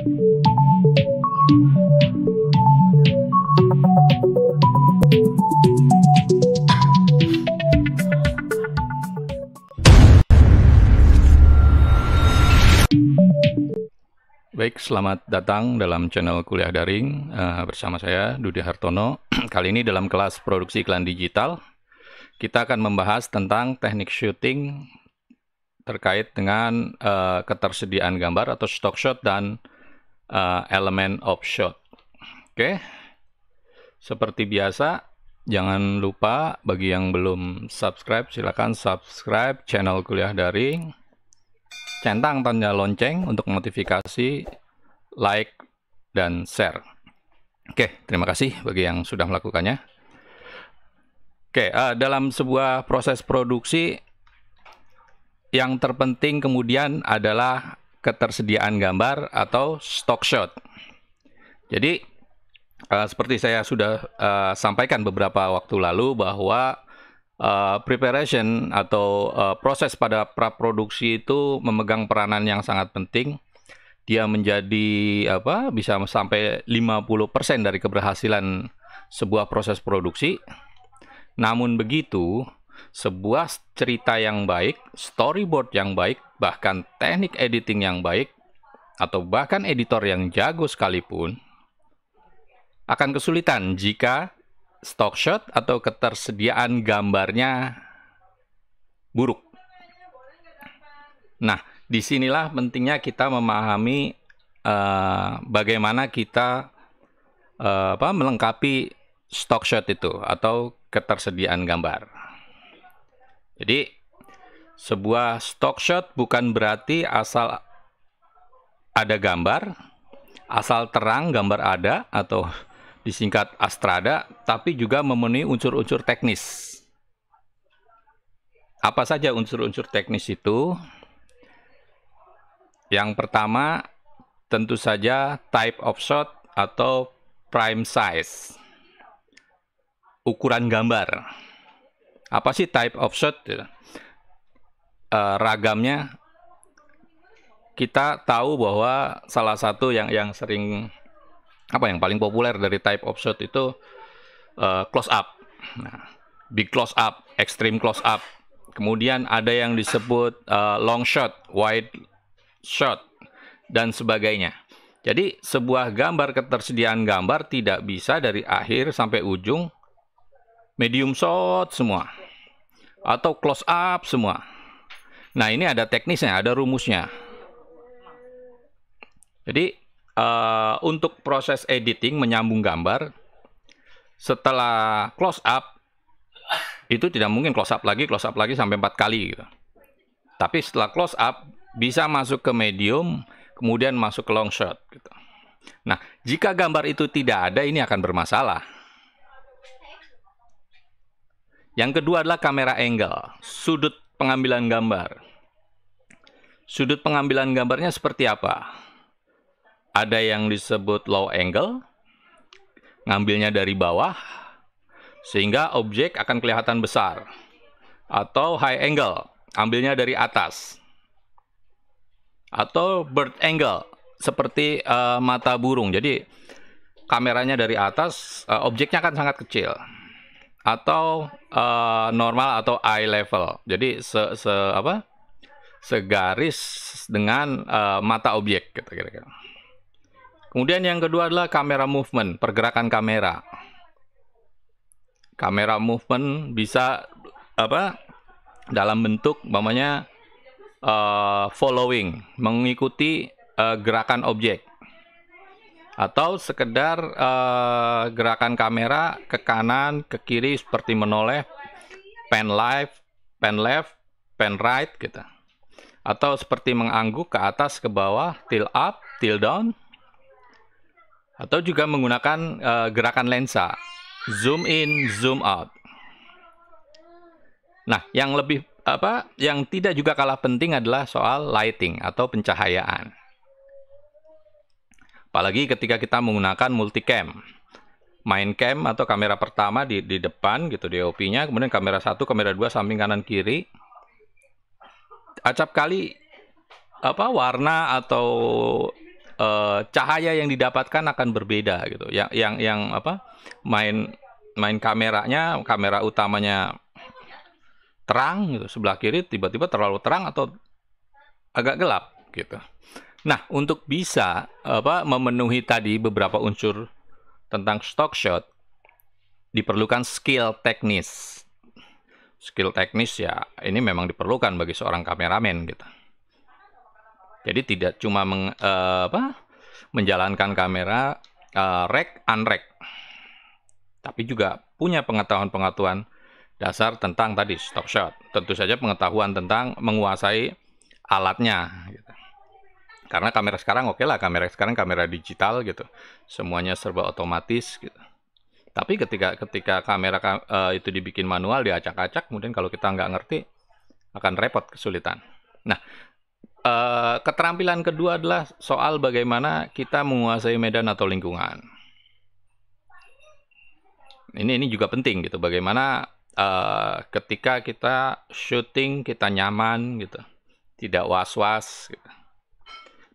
Baik, selamat datang dalam channel kuliah daring bersama saya Dudi Hartono. Kali ini dalam kelas produksi iklan digital, kita akan membahas tentang teknik syuting terkait dengan ketersediaan gambar atau stock shot dan element of shot. Oke, seperti biasa, jangan lupa bagi yang belum subscribe, silakan subscribe channel kuliah daring. Centang tanda lonceng untuk notifikasi, like, dan share. Oke, terima kasih bagi yang sudah melakukannya. Oke, dalam sebuah proses produksi, yang terpenting kemudian adalah ketersediaan gambar atau stock shot. Jadi, seperti saya sudah sampaikan beberapa waktu lalu bahwa preparation atau proses pada praproduksi itu memegang peranan yang sangat penting. Dia menjadi bisa sampai 50% dari keberhasilan sebuah proses produksi. Namun begitu, sebuah cerita yang baik, storyboard yang baik, bahkan teknik editing yang baik, atau bahkan editor yang jago sekalipun, akan kesulitan jika stock shot atau ketersediaan gambarnya buruk. Nah, disinilah pentingnya kita memahami bagaimana kita melengkapi stock shot itu atau ketersediaan gambar. Jadi, sebuah stock shot bukan berarti asal ada gambar, asal terang gambar ada atau disingkat Astrada, tapi juga memenuhi unsur-unsur teknis. Apa saja unsur-unsur teknis itu? Yang pertama, tentu saja type of shot atau prime size. Ukuran gambar. Apa sih type of shot? Ragamnya, kita tahu bahwa salah satu yang sering yang paling populer dari type of shot itu close up. Nah, big close up, extreme close up. Kemudian ada yang disebut long shot, wide shot, dan sebagainya. Jadi sebuah gambar, ketersediaan gambar tidak bisa dari akhir sampai ujung medium shot semua atau close up semua. Nah, ini ada teknisnya, ada rumusnya. Jadi untuk proses editing menyambung gambar, setelah close up itu tidak mungkin close up lagi sampai 4 kali gitu. Tapi setelah close up bisa masuk ke medium, kemudian masuk ke long shot gitu. Nah, jika gambar itu tidak ada, ini akan bermasalah. Yang kedua adalah kamera angle, sudut pengambilan gambar. Sudut pengambilan gambarnya seperti apa? Ada yang disebut low angle, ngambilnya dari bawah, sehingga objek akan kelihatan besar. Atau high angle, ambilnya dari atas. Atau bird angle, seperti mata burung. Jadi, kameranya dari atas, objeknya akan sangat kecil. Atau normal atau eye level. Jadi, segaris dengan mata objek, gitu kira-kira. Kemudian yang kedua adalah kamera movement, pergerakan kamera. Kamera movement bisa dalam bentuk following, mengikuti gerakan objek. Atau sekedar gerakan kamera ke kanan, ke kiri seperti menoleh, pan left, pan right gitu. Atau seperti mengangguk ke atas ke bawah, tilt up, tilt down. Atau juga menggunakan gerakan lensa, zoom in, zoom out. Nah, yang tidak juga kalah penting adalah soal lighting atau pencahayaan. Apalagi ketika kita menggunakan multicam, main cam atau kamera pertama di depan gitu, DOP-nya, kemudian kamera 1, kamera 2 samping kanan kiri. Acap kali warna atau cahaya yang didapatkan akan berbeda gitu. Yang apa? Main kameranya, kamera utamanya terang gitu, sebelah kiri tiba-tiba terlalu terang atau agak gelap gitu. Nah, untuk bisa memenuhi tadi beberapa unsur tentang stock shot, diperlukan skill teknis. Skill teknis ya ini memang diperlukan bagi seorang kameramen gitu. Jadi tidak cuma menjalankan kamera rec unrec, tapi juga punya pengetahuan-pengetahuan dasar tentang tadi stock shot. Tentu saja pengetahuan tentang menguasai alatnya gitu. Karena kamera sekarang kamera sekarang kamera digital gitu. Semuanya serba otomatis gitu. Tapi ketika kamera itu dibikin manual, diacak-acak, kemudian kalau kita nggak ngerti akan repot, kesulitan. Nah, keterampilan kedua adalah soal bagaimana kita menguasai medan atau lingkungan. Ini juga penting gitu. Bagaimana ketika kita syuting kita nyaman gitu, tidak was-was. Gitu.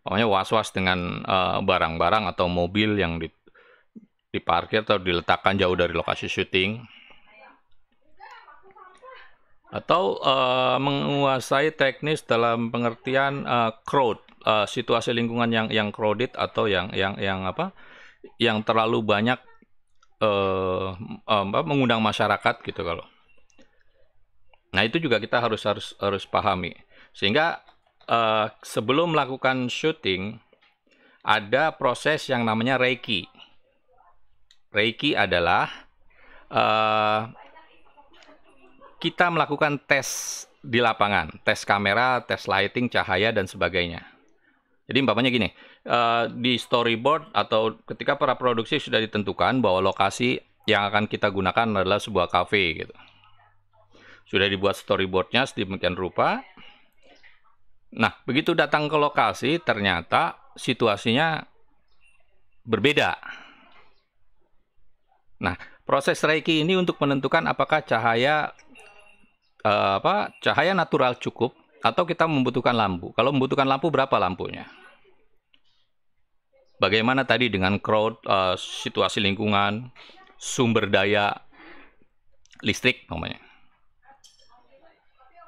Pokoknya was-was dengan barang-barang atau mobil yang diparkir atau diletakkan jauh dari lokasi syuting, atau menguasai teknis dalam pengertian crowd, situasi lingkungan yang crowded atau yang terlalu banyak mengundang masyarakat gitu kalau. Nah, itu juga kita harus pahami. Sehingga sebelum melakukan syuting ada proses yang namanya Reiki. Reiki adalah kita melakukan tes di lapangan, tes kamera, tes lighting, cahaya, dan sebagainya. Jadi umpamanya gini, di storyboard atau ketika para produksi sudah ditentukan bahwa lokasi yang akan kita gunakan adalah sebuah cafe gitu. Sudah dibuat storyboardnya sedemikian rupa. Nah, begitu datang ke lokasi, ternyata situasinya berbeda. Nah, proses Reiki ini untuk menentukan apakah cahaya natural cukup atau kita membutuhkan lampu. Kalau membutuhkan lampu, berapa lampunya? Bagaimana tadi dengan crowd, situasi lingkungan, sumber daya listrik namanya.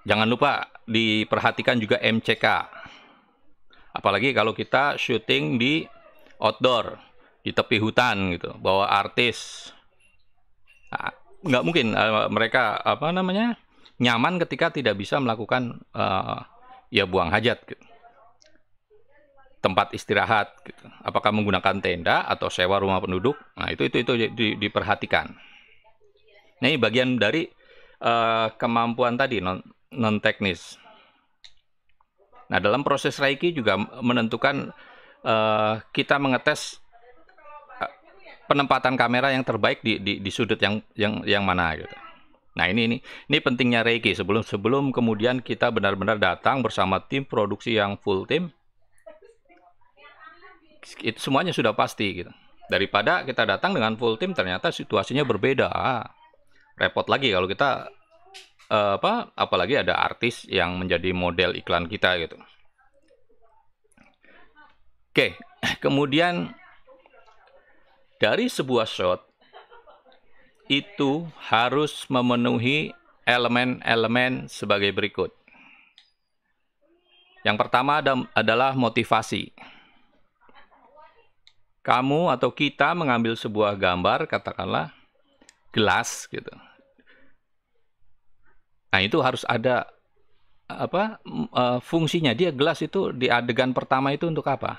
Jangan lupa diperhatikan juga MCK. Apalagi kalau kita syuting di outdoor, di tepi hutan gitu, bawa artis. Nah, nggak mungkin mereka nyaman ketika tidak bisa melakukan buang hajat gitu. Tempat istirahat gitu. Apakah menggunakan tenda atau sewa rumah penduduk? Nah, itu diperhatikan. Nah, ini bagian dari kemampuan tadi non teknis. Nah, dalam proses Reiki juga menentukan kita mengetes penempatan kamera yang terbaik di sudut yang mana gitu. Nah, ini pentingnya Reiki sebelum kemudian kita benar-benar datang bersama tim produksi yang full tim. Itu semuanya sudah pasti gitu. Daripada kita datang dengan full tim ternyata situasinya berbeda. Repot lagi kalau kita apalagi ada artis yang menjadi model iklan kita gitu. Oke, kemudian dari sebuah shot itu harus memenuhi elemen-elemen sebagai berikut. Yang pertama adalah motivasi. Kamu atau kita mengambil sebuah gambar, katakanlah gelas gitu. Nah, itu harus ada fungsinya. Dia gelas itu di adegan pertama itu untuk apa?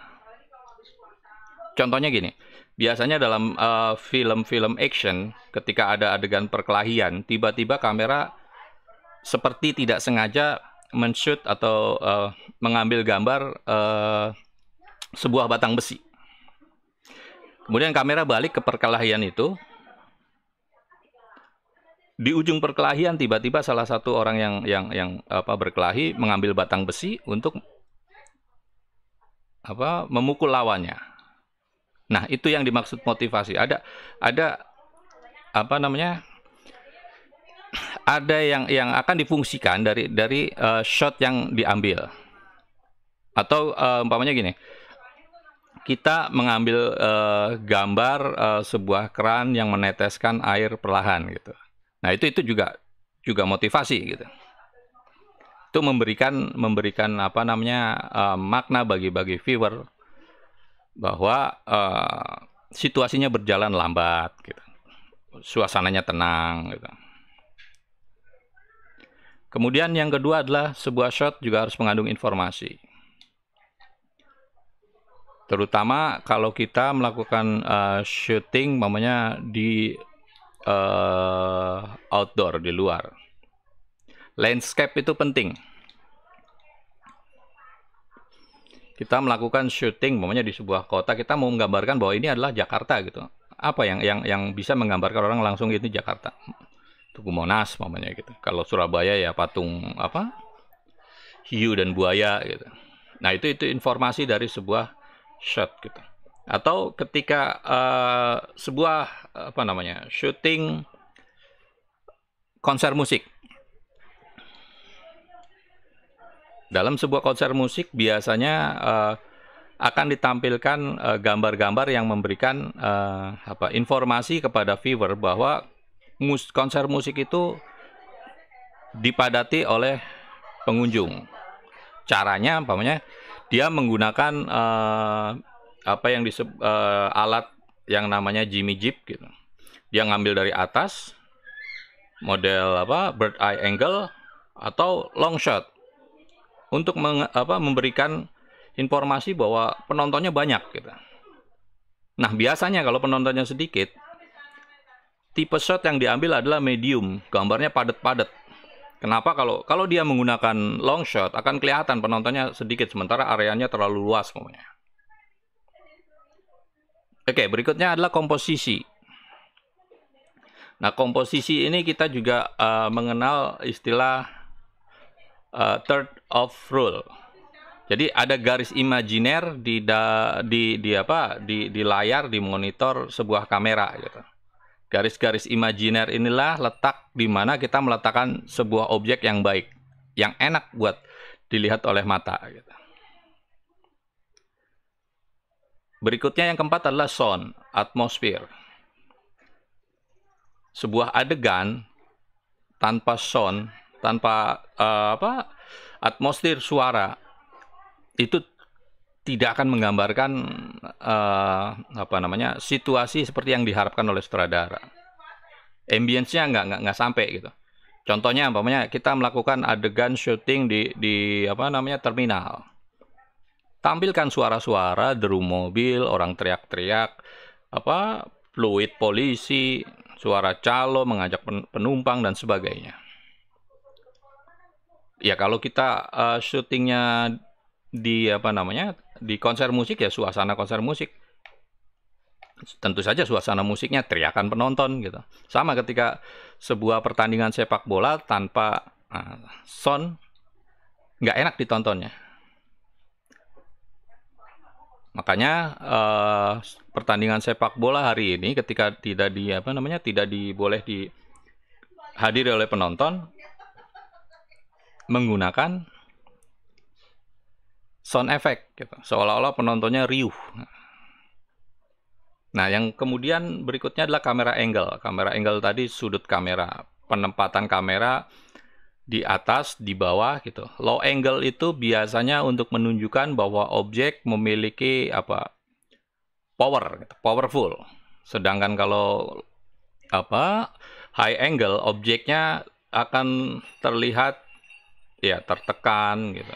Contohnya gini, biasanya dalam film-film action, ketika ada adegan perkelahian, tiba-tiba kamera seperti tidak sengaja men-shoot atau mengambil gambar sebuah batang besi. Kemudian kamera balik ke perkelahian itu. Di ujung perkelahian tiba-tiba salah satu orang yang berkelahi mengambil batang besi untuk memukul lawannya. Nah, itu yang dimaksud motivasi. Ada yang akan difungsikan dari shot yang diambil. Atau umpamanya gini. kita mengambil gambar sebuah keran yang meneteskan air perlahan gitu. Nah, itu juga motivasi gitu. Itu memberikan apa namanya makna bagi viewer bahwa situasinya berjalan lambat gitu. Suasananya tenang gitu. Kemudian yang kedua adalah sebuah shot juga harus mengandung informasi. Terutama kalau kita melakukan shooting namanya di outdoor, di luar. Landscape itu penting. Kita melakukan shooting namanya di sebuah kota, kita mau menggambarkan bahwa ini adalah Jakarta gitu. Apa yang bisa menggambarkan orang langsung ini Jakarta? Tugu Monas namanya gitu. Kalau Surabaya ya patung apa? Hiu dan buaya gitu. Nah, itu informasi dari sebuah shot gitu. Atau ketika sebuah apa namanya? Shooting konser musik. Dalam sebuah konser musik biasanya akan ditampilkan gambar-gambar yang memberikan informasi kepada viewer bahwa konser musik itu dipadati oleh pengunjung. Caranya, umpamanya dia menggunakan alat yang namanya Jimmy Jeep gitu. Dia ngambil dari atas, model bird eye angle atau long shot untuk memberikan informasi bahwa penontonnya banyak gitu. Nah, biasanya kalau penontonnya sedikit, tipe shot yang diambil adalah medium, gambarnya padat-padat. Kenapa? Kalau dia menggunakan long shot akan kelihatan penontonnya sedikit sementara areanya terlalu luas pokoknya. Oke, berikutnya adalah komposisi. Nah, komposisi ini kita juga mengenal istilah third of rule. Jadi ada garis imajiner di layar, di monitor sebuah kamera gitu. Garis-garis imajiner inilah letak di mana kita meletakkan sebuah objek yang baik, yang enak buat dilihat oleh mata gitu. Berikutnya yang keempat adalah sound, atmosfer. Sebuah adegan tanpa sound, tanpa atmosfer suara itu tidak akan menggambarkan situasi seperti yang diharapkan oleh sutradara. Ambience-nya nggak sampai gitu. Contohnya kita melakukan adegan syuting di terminal. Tampilkan suara-suara deru mobil, orang teriak-teriak, fluid polisi, suara calo mengajak penumpang dan sebagainya. Ya kalau kita syutingnya di di konser musik ya suasana konser musik. Tentu saja suasana musiknya teriakan penonton gitu. Sama ketika sebuah pertandingan sepak bola tanpa sound nggak enak ditontonnya. Makanya pertandingan sepak bola hari ini ketika tidak boleh dihadiri oleh penonton menggunakan sound effect gitu. Seolah-olah penontonnya riuh. Nah, yang kemudian berikutnya adalah kamera angle. Kamera angle tadi sudut kamera, penempatan kamera di atas, di bawah gitu. Low angle itu biasanya untuk menunjukkan bahwa objek memiliki power, gitu, powerful. Sedangkan kalau high angle objeknya akan terlihat ya tertekan gitu.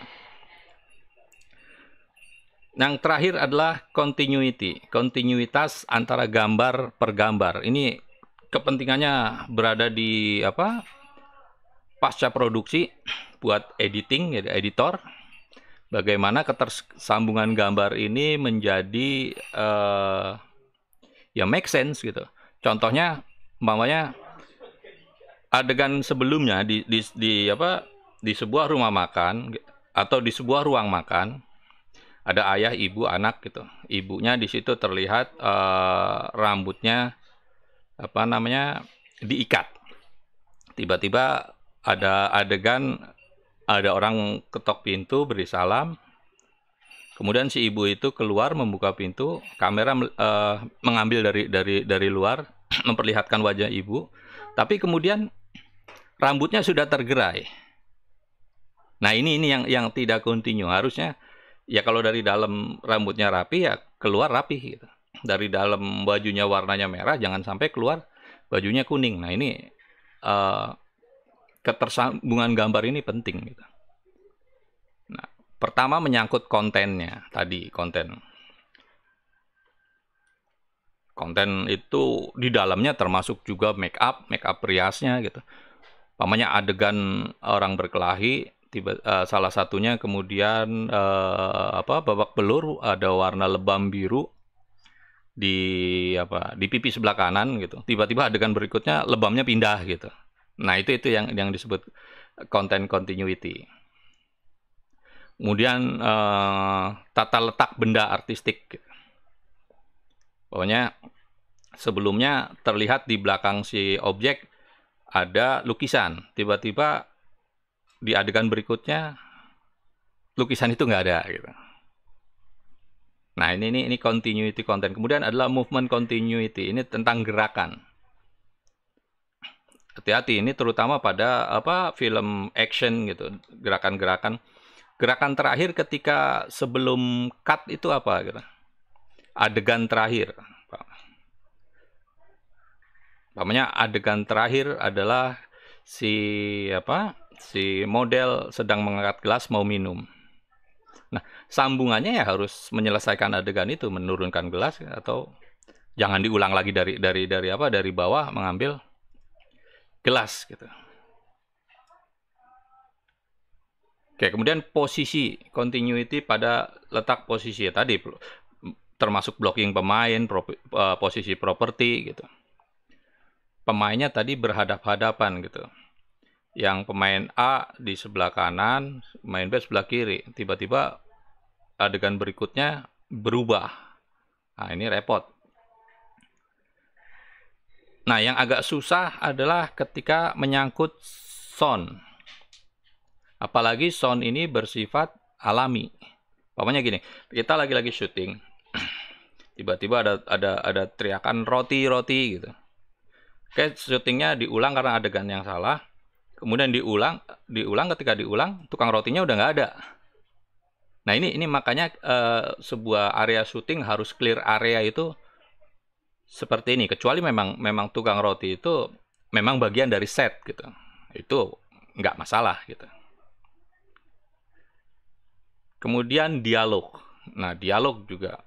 Yang terakhir adalah continuity, kontinuitas antara gambar per gambar. Ini kepentingannya berada di pasca produksi buat editing, ya, editor. Bagaimana ketersambungan gambar ini menjadi ya make sense gitu. Contohnya, umpamanya adegan sebelumnya di sebuah rumah makan atau di sebuah ruang makan. Ada ayah, ibu, anak gitu. Ibunya di situ terlihat rambutnya diikat. Tiba-tiba ada adegan ada orang ketok pintu beri salam. Kemudian si ibu itu keluar membuka pintu, kamera mengambil dari luar, memperlihatkan wajah ibu, tapi kemudian rambutnya sudah tergerai. Nah ini yang tidak kontinu. Harusnya ya kalau dari dalam rambutnya rapi ya keluar rapi gitu. Dari dalam bajunya warnanya merah, jangan sampai keluar bajunya kuning. Nah ini ketersambungan gambar ini penting gitu. Nah, pertama menyangkut kontennya tadi, konten itu di dalamnya termasuk juga make up riasnya gitu. Pamannya adegan orang berkelahi, salah satunya kemudian babak belur, ada warna lebam biru di pipi sebelah kanan gitu. Tiba-tiba adegan berikutnya lebamnya pindah gitu. Nah, itu yang disebut content continuity. Kemudian tata letak benda artistik. Pokoknya sebelumnya terlihat di belakang si objek ada lukisan. Tiba-tiba di adegan berikutnya lukisan itu nggak ada gitu. Nah, ini continuity content. Kemudian adalah movement continuity. Ini tentang gerakan. Hati-hati, ini terutama pada film action gitu, gerakan-gerakan. Gerakan terakhir ketika sebelum cut itu apa gitu? Adegan terakhir. Namanya adegan terakhir adalah si model sedang mengangkat gelas mau minum. Nah, sambungannya ya harus menyelesaikan adegan itu, menurunkan gelas atau jangan diulang lagi dari bawah mengambil gelas gitu. Oke, kemudian posisi continuity pada letak posisi ya tadi termasuk blocking pemain, posisi properti gitu. Pemainnya tadi berhadap-hadapan gitu. Yang pemain A di sebelah kanan, pemain B sebelah kiri. Tiba-tiba adegan berikutnya berubah. Nah, ini repot. Nah, yang agak susah adalah ketika menyangkut sound. Apalagi sound ini bersifat alami. Pokoknya gini, kita lagi syuting. Tiba-tiba ada teriakan roti gitu. Oke, syutingnya diulang karena adegan yang salah. Kemudian diulang, ketika diulang, tukang rotinya udah nggak ada. Nah, ini makanya sebuah area syuting harus clear area itu seperti ini. Kecuali memang tukang roti itu memang bagian dari set gitu. Itu nggak masalah gitu. Kemudian dialog. Nah, dialog juga.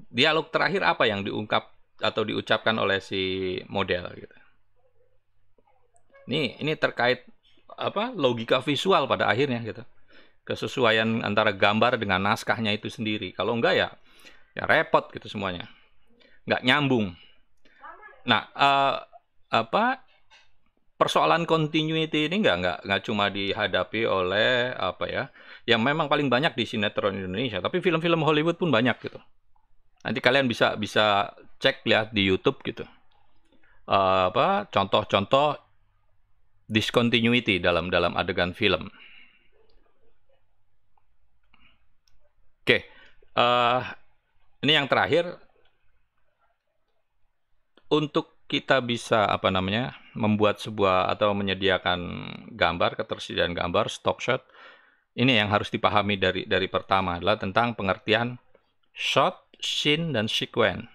Dialog terakhir apa yang diungkap atau diucapkan oleh si model gitu. Ini terkait logika visual pada akhirnya gitu. Kesesuaian antara gambar dengan naskahnya itu sendiri. Kalau enggak ya repot gitu semuanya. Nggak nyambung. Nah, persoalan continuity ini nggak cuma dihadapi oleh yang memang paling banyak di sinetron Indonesia, tapi film-film Hollywood pun banyak gitu. Nanti kalian bisa cek lihat di YouTube gitu. Contoh-contoh discontinuity dalam adegan film. Oke, ini yang terakhir untuk kita bisa membuat sebuah atau menyediakan gambar, ketersediaan gambar, stock shot. Ini yang harus dipahami dari pertama adalah tentang pengertian shot, scene, dan sequence.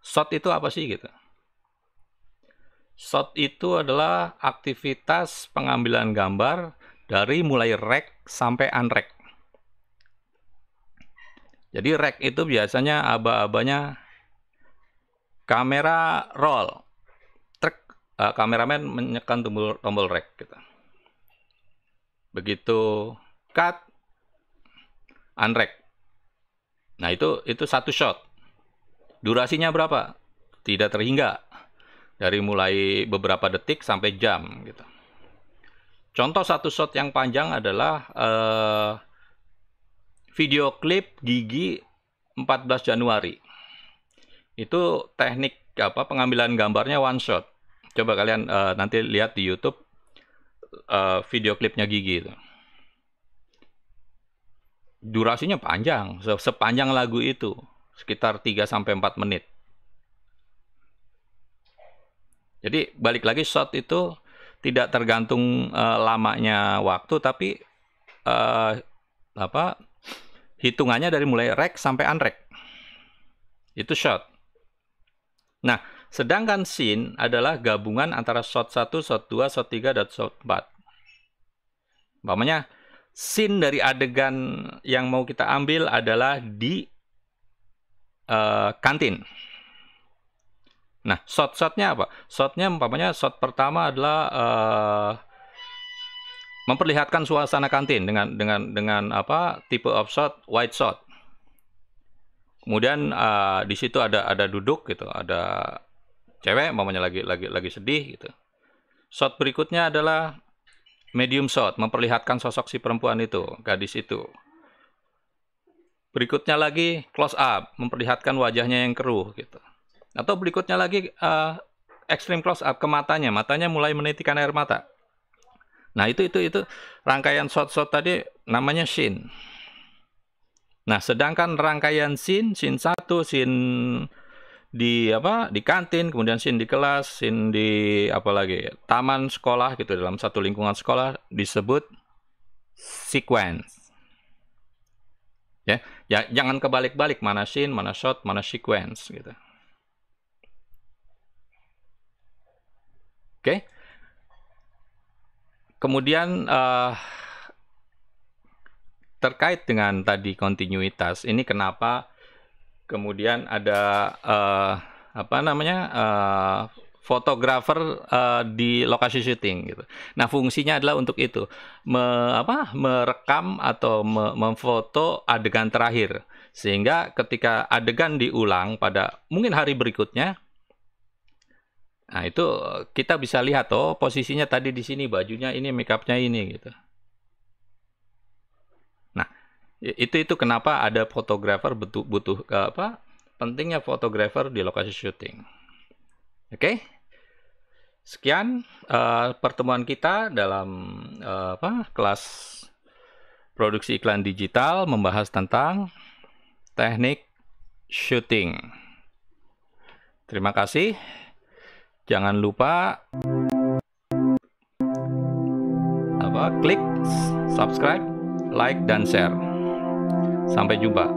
Shot itu apa sih gitu? Shot itu adalah aktivitas pengambilan gambar dari mulai rec sampai unrec. Jadi rec itu biasanya aba-abanya kamera roll. Kameramen menekan tombol rec gitu. Begitu cut, unrec. Nah, itu satu shot. Durasinya berapa? Tidak terhingga. Dari mulai beberapa detik sampai jam gitu. Contoh satu shot yang panjang adalah video klip Gigi 14 Januari. Itu teknik pengambilan gambarnya one shot. Coba kalian nanti lihat di YouTube video klipnya Gigi itu. durasinya panjang, sepanjang lagu itu, sekitar 3-4 menit. Jadi balik lagi, shot itu tidak tergantung lamanya waktu, tapi hitungannya dari mulai rec sampai unrec. Itu shot. Nah, sedangkan scene adalah gabungan antara shot 1, shot 2, shot 3, dan shot 4. Umpamanya, scene dari adegan yang mau kita ambil adalah di kantin. Nah, shot-shotnya apa? Shotnya umpamanya shot pertama adalah memperlihatkan suasana kantin dengan apa, tipe of shot wide shot. Kemudian di situ ada duduk gitu, ada cewek umpamanya lagi sedih gitu. Shot berikutnya adalah medium shot, memperlihatkan sosok si perempuan itu, gadis itu. Berikutnya lagi close up, memperlihatkan wajahnya yang keruh gitu. Atau berikutnya lagi extreme close up ke matanya mulai menitikan air mata. Nah, itu rangkaian shot-shot tadi namanya scene. Nah, sedangkan rangkaian scene 1, scene di kantin, kemudian scene di kelas, scene di taman sekolah gitu, dalam satu lingkungan sekolah, disebut sequence. Ya, jangan kebalik-balik, mana scene, mana shot, mana sequence gitu. Oke. Kemudian terkait dengan tadi kontinuitas, ini kenapa kemudian ada fotografer di lokasi syuting gitu. Nah, fungsinya adalah untuk itu, merekam atau memfoto adegan terakhir, sehingga ketika adegan diulang pada mungkin hari berikutnya, nah itu kita bisa lihat, oh posisinya tadi di sini, bajunya ini, make up-nya ini gitu. Nah, itu kenapa ada fotografer, butuh pentingnya fotografer di lokasi syuting. Oke. Sekian pertemuan kita dalam kelas produksi iklan digital, membahas tentang teknik syuting. Terima kasih. Jangan lupa klik subscribe, like, dan share. Sampai jumpa.